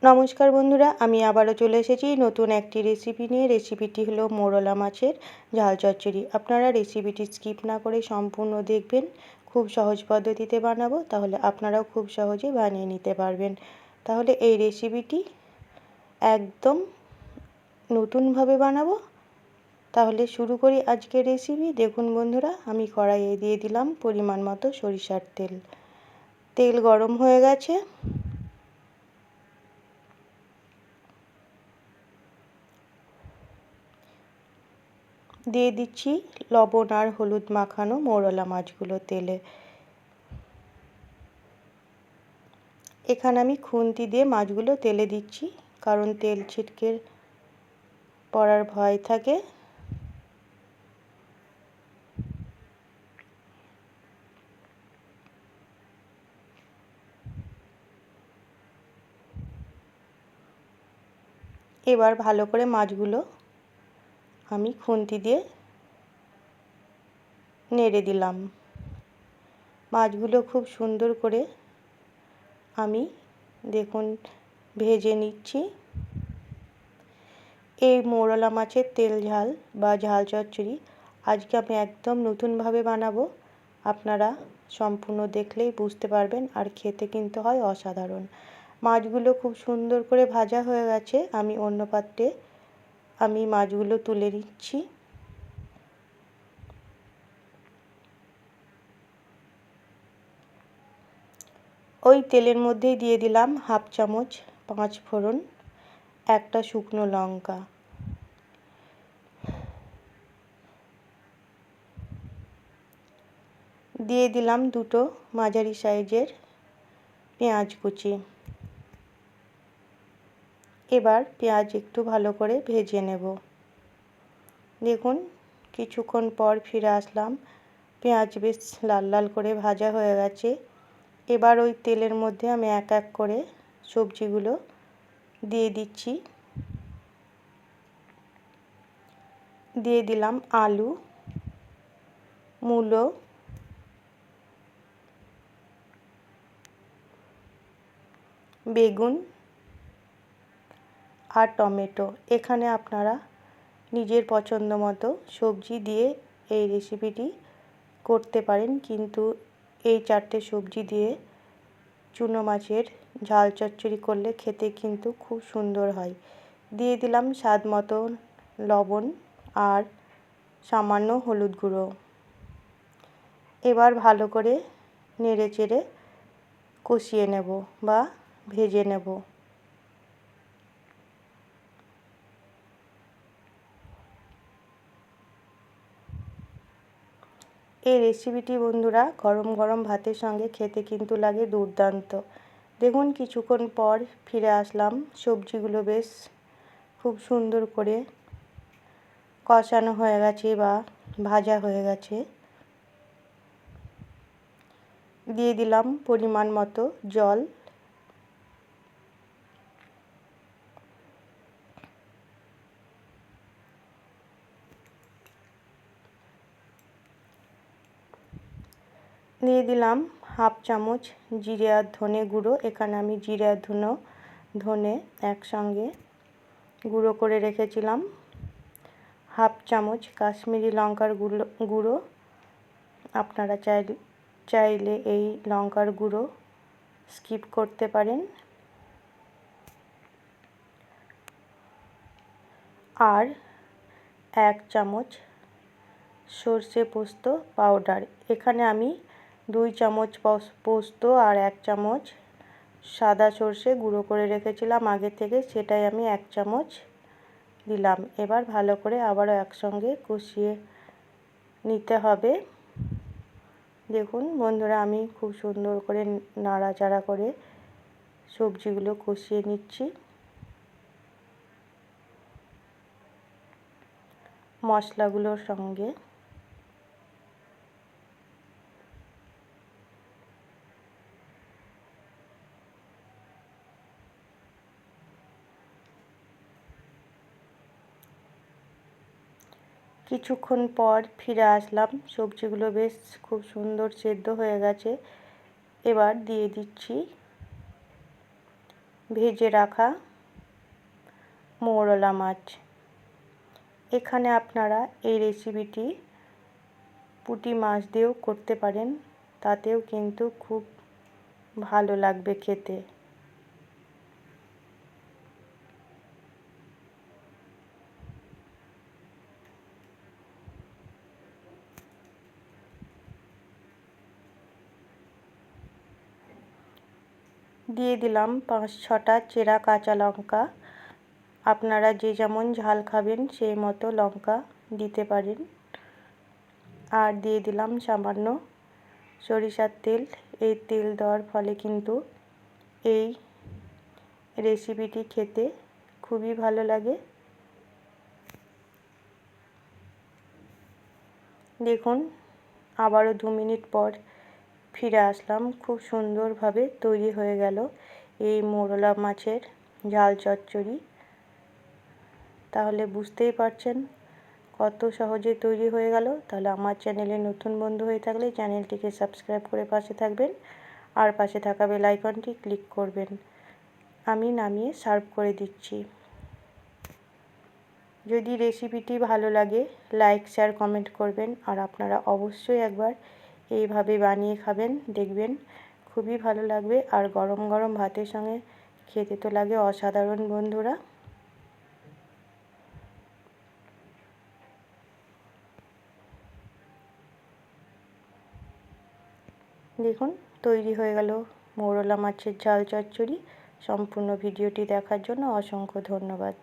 নমস্কার বন্ধুরা, আমি আবারও চলে এসেছি নতুন একটি রেসিপি নিয়ে। রেসিপিটি হলো মোরলা মাছের ঝাল চচ্চড়ি। আপনারা রেসিপিটি স্কিপ না করে সম্পূর্ণ দেখবেন। খুব সহজ পদ্ধতিতে বানাবো, তাহলে আপনারাও খুব সহজে বানিয়ে নিতে পারবেন। তাহলে এই রেসিপিটি একদম নতুনভাবে বানাবো। তাহলে শুরু করি আজকের রেসিপি। দেখুন বন্ধুরা, আমি কড়াইয়ে দিয়ে দিলাম পরিমাণ মতো সরিষার তেল। তেল গরম হয়ে গেছে। দিয়ে দিচ্ছি লবণ আর হলুদ মাখানো মোরলা মাছগুলো তেলে। এখানে আমি খুন্তি দিয়ে মাছগুলো তেলে দিচ্ছি, কারণ তেল ছিটকে পড়ার ভয় থাকে। এবার ভালো করে মাছগুলো আমি খুন্তি দিয়ে নেড়ে দিলাম। মাছগুলো খুব সুন্দর করে আমি দেখুন ভেজে নিচ্ছি। এই মোরলা মাছের তেল ঝাল বা ঝাল চচ্চড়ি আজকে আমি একদম নতুনভাবে বানাবো। আপনারা সম্পূর্ণ দেখলেই বুঝতে পারবেন, আর খেতে কিন্তু হয় অসাধারণ। মাছগুলো খুব সুন্দর করে ভাজা হয়ে গেছে। আমি অন্য পাত্রে মাছগুলো তুলে নিচ্ছি। ওই তেলের মধ্যেই দিয়ে দিলাম হাফ চামচ 5 ফোড়ন, একটা শুকনো লঙ্কা, দিয়ে দিলাম দুটো মাঝারি সাইজের পেঁয়াজ কুচি। এবার পেঁয়াজ একটু ভালো করে ভেজে নেব। দেখুন কিছুক্ষণ পর ফিরে আসলাম। পেঁয়াজ বেশ লাল লাল করে ভাজা হয়ে গেছে। এবার ওই তেলের মধ্যে আমি এক এক করে সবজিগুলো দিয়ে দিচ্ছি। দিয়ে দিলাম আলু, মূলো, বেগুন আর টমেটো। এখানে আপনারা নিজের পছন্দ মতো সবজি দিয়ে এই রেসিপিটি করতে পারেন, কিন্তু এই 4টে সবজি দিয়ে চুনো মাছের ঝাল চচ্চড়ি করলে খেতে কিন্তু খুব সুন্দর হয়। দিয়ে দিলাম স্বাদ মতো লবণ আর সামান্য হলুদ গুঁড়ো। এবার ভালো করে নেড়ে চেড়ে কষিয়ে নেব বা ভেজে নেব। এই রেসিপিটি বন্ধুরা গরম গরম ভাতের সঙ্গে খেতে কিন্তু লাগে দুর্দান্ত। দেখুন কিছুক্ষণ পর ফিরে আসলাম। সবজিগুলো বেশ খুব সুন্দর করে কষানো হয়ে গেছে বা ভাজা হয়ে গেছে। দিয়ে দিলাম পরিমাণ মতো জল। দিয়ে দিলাম হাফ চামচ জিরে আর ধনে গুঁড়ো। এখানে আমি জিরে আর ধনে একসঙ্গে গুঁড়ো করে রেখেছিলাম। হাফ চামচ কাশ্মীরি লঙ্কার গুঁড়ো। আপনারা চাইলে এই লঙ্কার গুঁড়ো স্কিপ করতে পারেন। আর 1 চামচ সর্ষে পোস্ত পাউডার। এখানে আমি 2 চামচ পোস্ত আর 1 চামচ সাদা সর্ষে গুঁড়ো করে রেখেছিলাম আগে থেকে, সেটাই আমি 1 চামচ দিলাম। এবার ভালো করে আবারও একসঙ্গে কষিয়ে নিতে হবে। দেখুন বন্ধুরা, আমি খুব সুন্দর করে নাড়াচাড়া করে সবজিগুলো কষিয়ে নিচ্ছি মশলাগুলোর সঙ্গে। কিছুক্ষণ পর ফিরে আসলাম। সবজিগুলো বেশ খুব সুন্দর সেদ্ধ হয়ে গেছে। এবার দিয়ে দিচ্ছি ভেজে রাখা মৌরলা মাছ। এখানে আপনারা এই রেসিপিটি পুঁটি মাছ দিয়েও করতে পারেন, তাতেও কিন্তু খুব ভালো লাগবে খেতে। দিয়ে দিলাম 5-6টা চেরা কাঁচা লঙ্কা। আপনারা যে যেমন ঝাল খাবেন সেই মতো লঙ্কা দিতে পারেন। আর দিয়ে দিলাম সামান্য সরিষার তেল। এই তেল দেওয়ার ফলে কিন্তু এই রেসিপিটি খেতে খুবই ভালো লাগে। দেখুন, আবারও 2 মিনিট পর ফিরে আসলাম। খুব সুন্দরভাবে তৈরি হয়ে গেল এই মৌরলা মাছের ঝাল চচ্চড়ি। তাহলে বুঝতেই পারছেন কত সহজে তৈরি হয়ে গেল। তাহলে আমার চ্যানেলে নতুন বন্ধু হয়ে থাকলে চ্যানেলটিকে সাবস্ক্রাইব করে পাশে থাকবেন আর পাশে থাকা বেল আইকনটি ক্লিক করবেন। আমি নামিয়ে সার্ভ করে দিচ্ছি। যদি রেসিপিটি ভালো লাগে লাইক শেয়ার কমেন্ট করবেন আর আপনারা অবশ্যই একবার এইভাবে বানিয়ে খাবেন, দেখবেন খুবই ভালো লাগবে। আর গরম গরম ভাতের সঙ্গে খেতে তো লাগে অসাধারণ বন্ধুরা। দেখুন তৈরি হয়ে গেল মৌরলা মাছের ঝাল চচ্চড়ি। সম্পূর্ণ ভিডিওটি দেখার জন্য অসংখ্য ধন্যবাদ।